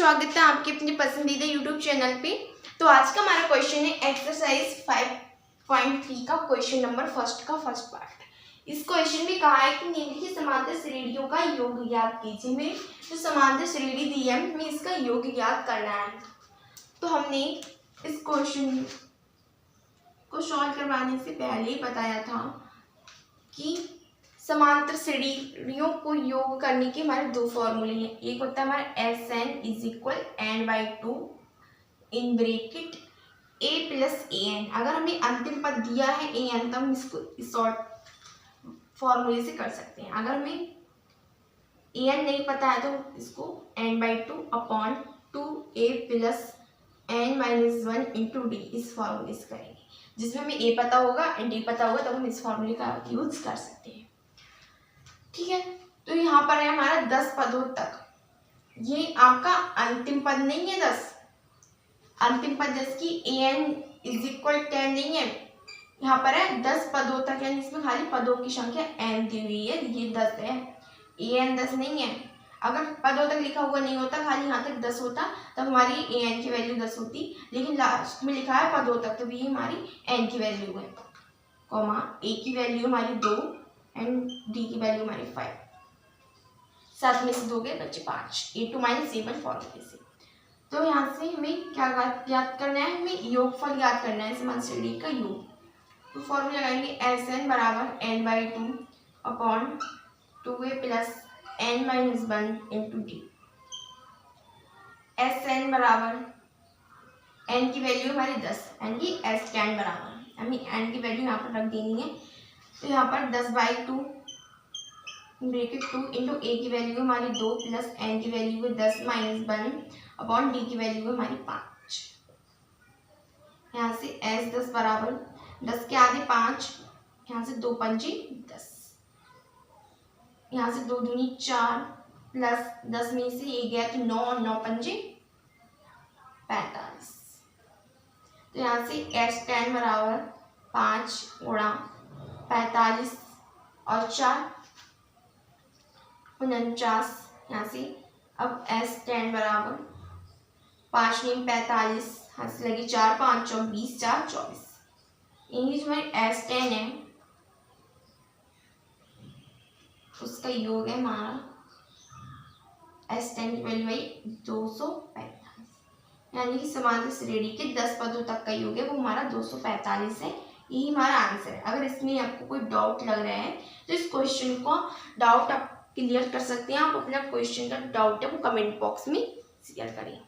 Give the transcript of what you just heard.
स्वागत है आपके अपने पसंदीदा यूट्यूब चैनल पे। तो आज का हमारा क्वेश्चन है एक्सरसाइज 5.3 का क्वेश्चन नंबर फर्स्ट का फर्स्ट पार्ट। इस क्वेश्चन में कहा है कि निम्नलिखित समांतर श्रेणियों का योग ज्ञात कीजिए। हमें जो समांतर श्रेणी दी है हमें इसका योग ज्ञात करना है। तो हमने इस क्वेश्चन को सॉल्व करवाने से पहले ही बताया था कि समांतर श्रेणियों को योग करने के हमारे दो फॉर्मूले हैं। एक होता है हमारा s n is equal n/2 in bracket a plus a n. अगर हमें अंतिम पद दिया है ए एन तो हम इसको इस शॉर्ट फॉर्मूले से कर सकते हैं। अगर हमें ए एन नहीं पता है तो इसको n/2 upon 2a plus n-1 into D इस फॉर्मूले से करेंगे, जिसमें हमें a पता होगा एंड d पता होगा, तब हम इस फॉर्मूले का यूज कर सकते हैं। ठीक है, तो यहाँ पर है हमारा 10 पदों तक। ये आपका अंतिम पद नहीं है 10, अंतिम पद 10 की an इज इक्वल 10 नहीं है। यहाँ पर है 10 पदों तक, यानी इसमें खाली पदों की संख्या n दी हुई है, ये 10 है, an 10 नहीं है। अगर पदों तक लिखा हुआ नहीं होता, खाली यहाँ तक 10 होता, तब हमारी an की वैल्यू 10 होती, लेकिन लास्ट में लिखा है पदों तक, तो ये हमारी n की वैल्यू है, कॉमा a की वैल्यू हमारी 2 एंड डी की वैल्यू हमारी 5। 7 में से 2 गए बच्चे 5, a2 - a1 फॉर्मूले से। तो यहाँ से हमें क्या याद करना है, हमें योगफल याद करना है समांतर श्रेणी का योग। तो फॉर्मूला लगाएंगे एस एन बराबर n/2 upon 2a plus n-1 into d. S n बराबर n की वैल्यू हमारी 10 यानी कि एस टेन बराबर, हमें n की वैल्यू यहाँ पर रख देनी है। तो यहाँ पर 10/2 ब्रैकेट 2 इंटू ए की वैल्यू हमारी 2 प्लस एन की वैल्यू है 10 - 1 अपॉन डी की वैल्यू है हमारी 5। यहाँ से एस 10 बराबर 10 के आगे 5, यहाँ से 2 पंजे 10, यहाँ से 2 दूनी 4 प्लस 10 में से ये गया तो 9 और 9 पंजे 45। तो यहाँ से एस 10 बराबर 5 गुणा 45 और 4 49। यहाँ से अब एस 10 बराबर 5 में 45, यहाँ से लगी 4 5 20 4 24। इंग्लिश में एस 10 है, उसका योग है हमारा एस 10 की वैल्यू है 245, यानी कि समांतर श्रेणी के 10 पदों तक का योग है वो हमारा 245 है। यही हमारा आंसर है। अगर इसमें आपको कोई डाउट लग रहा है तो इस क्वेश्चन को डाउट आप क्लियर कर सकते हैं। आप अपना क्वेश्चन का डाउट है वो कमेंट बॉक्स में शेयर करें।